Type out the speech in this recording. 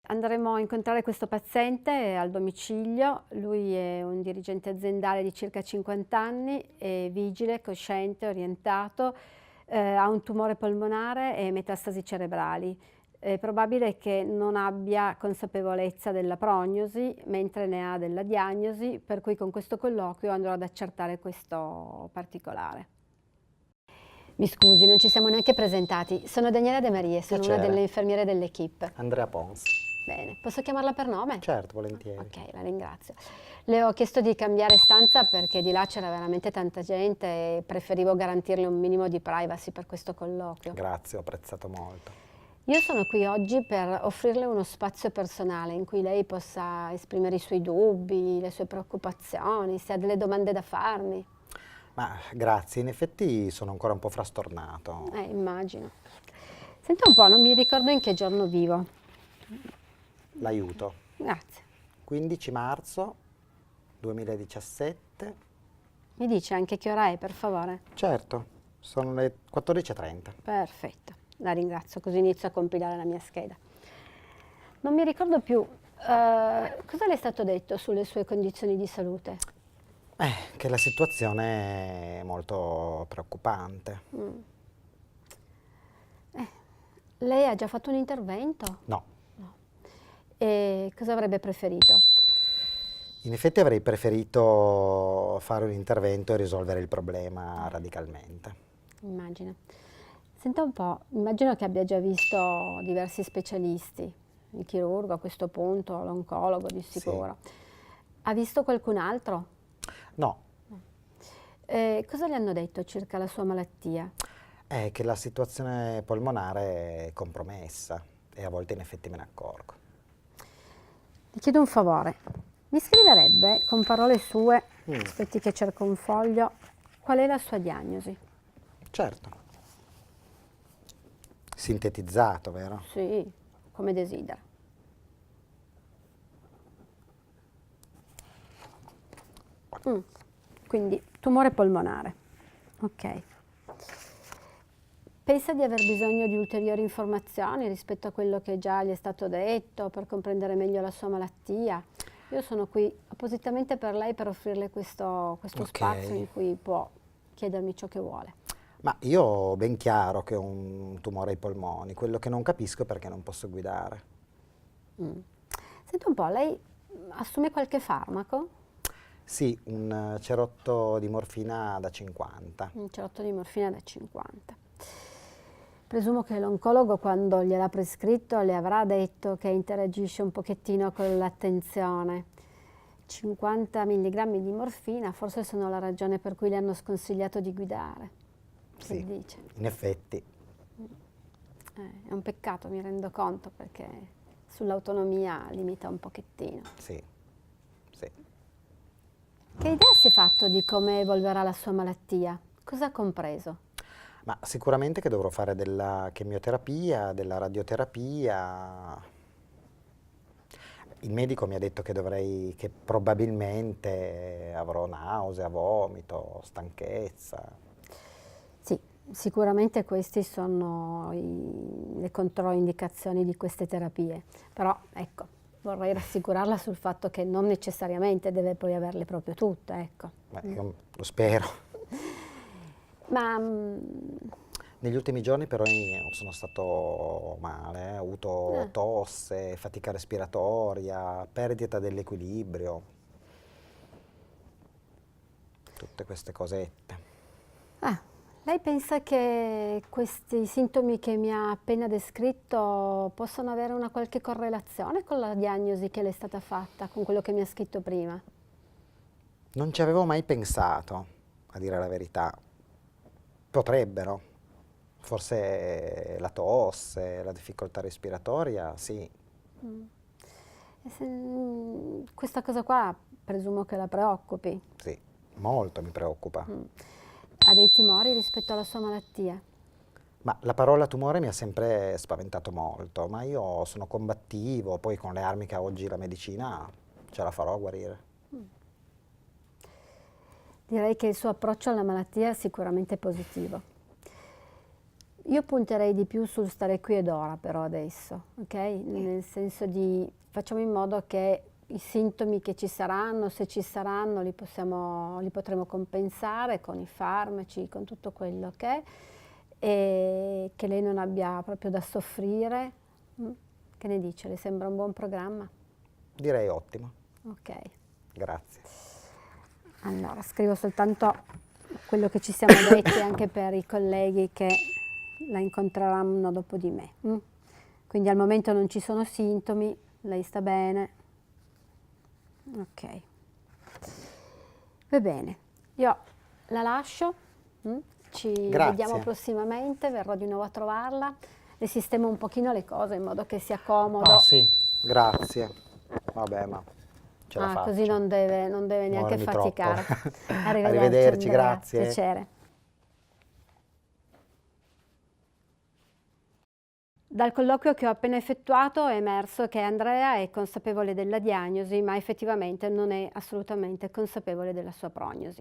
Andremo a incontrare questo paziente al domicilio. Lui è un dirigente aziendale di circa 50 anni, è vigile, cosciente, orientato, ha un tumore polmonare e metastasi cerebrali. È probabile che non abbia consapevolezza della prognosi, mentre ne ha della diagnosi, per cui con questo colloquio andrò ad accertare questo particolare. Mi scusi, non ci siamo neanche presentati. Sono Daniela De Marie, sono una delle infermiere dell'equipe. Andrea Pons. Bene, posso chiamarla per nome? Certo, volentieri. Ok, la ringrazio. Le ho chiesto di cambiare stanza perché di là c'era veramente tanta gente e preferivo garantirle un minimo di privacy per questo colloquio. Grazie, ho apprezzato molto. Io sono qui oggi per offrirle uno spazio personale in cui lei possa esprimere i suoi dubbi, le sue preoccupazioni, se ha delle domande da farmi. Ma grazie, in effetti sono ancora un po' frastornato. Immagino. Senta un po', non mi ricordo in che giorno vivo. L'aiuto. Grazie. 15 marzo 2017. Mi dice anche che ora è, per favore? Certo, sono le 14:30. Perfetto, la ringrazio, così inizio a compilare la mia scheda. Non mi ricordo più, cosa le è stato detto sulle sue condizioni di salute? Che la situazione è molto preoccupante. Lei ha già fatto un intervento? No, E cosa avrebbe preferito? in effetti avrei preferito fare un intervento e risolvere il problema radicalmente. Immagino. Senta un po', immagino che abbia già visto diversi specialisti, il chirurgo a questo punto, l'oncologo di sicuro. Ha visto qualcun altro? No, Cosa le hanno detto circa la sua malattia? è che la situazione polmonare è compromessa e a volte in effetti me ne accorgo. Le chiedo un favore, mi scriverebbe con parole sue, aspetti che cerco un foglio, qual è la sua diagnosi? Certo. Sintetizzato, vero? Sì, come desidera. Quindi tumore polmonare, ok. Pensa di aver bisogno di ulteriori informazioni rispetto a quello che già gli è stato detto per comprendere meglio la sua malattia? Io sono qui appositamente per lei per offrirle questo spazio in cui può chiedermi ciò che vuole. Ma io ho ben chiaro che ho un tumore ai polmoni, quello che non capisco è perché non posso guidare. Senta un po', lei assume qualche farmaco? Sì, un cerotto di morfina da 50. Un cerotto di morfina da 50. Presumo che l'oncologo, quando gliel'ha prescritto, le avrà detto che interagisce un pochettino con l'attenzione. 50 mg di morfina forse sono la ragione per cui le hanno sconsigliato di guidare. Che Sì, dice? in effetti. È un peccato, mi rendo conto, perché sull'autonomia limita un pochettino. Sì, sì. Che idea si è fatto di come evolverà la sua malattia? Cosa ha compreso? Ma sicuramente che dovrò fare della chemioterapia, della radioterapia. Il medico mi ha detto che probabilmente avrò nausea, vomito, stanchezza. Sì, sicuramente queste sono le controindicazioni di queste terapie, però ecco, vorrei rassicurarla sul fatto che non necessariamente deve poi averle proprio tutte, ecco. Beh, io lo spero. Ma Negli ultimi giorni però sono stato male, ho avuto tosse, fatica respiratoria, perdita dell'equilibrio, tutte queste cosette. lei pensa che questi sintomi che mi ha appena descritto possano avere una qualche correlazione con la diagnosi che le è stata fatta, con quello che mi ha scritto prima? Non ci avevo mai pensato, a dire la verità. Potrebbero, forse la tosse, la difficoltà respiratoria, sì. Questa cosa qua presumo che la preoccupi. Sì, molto mi preoccupa. Ha dei timori rispetto alla sua malattia? Ma la parola tumore mi ha sempre spaventato molto, ma io sono combattivo, poi con le armi che ha oggi la medicina ce la farò a guarire. Direi che il suo approccio alla malattia è sicuramente positivo. Io punterei di più sul stare qui ed ora però adesso, ok? Nel senso di facciamo in modo che i sintomi che ci saranno, se ci saranno, li potremo compensare con i farmaci, con tutto quello che è, e che lei non abbia proprio da soffrire. Che ne dice? Le sembra un buon programma? Direi ottimo. Ok. Grazie. Allora, scrivo soltanto quello che ci siamo detti anche per i colleghi che la incontreranno dopo di me. Quindi al momento non ci sono sintomi, lei sta bene. Ok. Va bene, io la lascio, ci Grazie. vediamo prossimamente, verrò di nuovo a trovarla, le sistemo un pochino le cose in modo che sia comodo. Ah sì, grazie. Vabbè, ma ce la faccio. Così non deve neanche Muovermi faticare. troppo. Arrivederci, Andrea. grazie. Piacere. Dal colloquio che ho appena effettuato è emerso che Andrea è consapevole della diagnosi, ma effettivamente non è assolutamente consapevole della sua prognosi.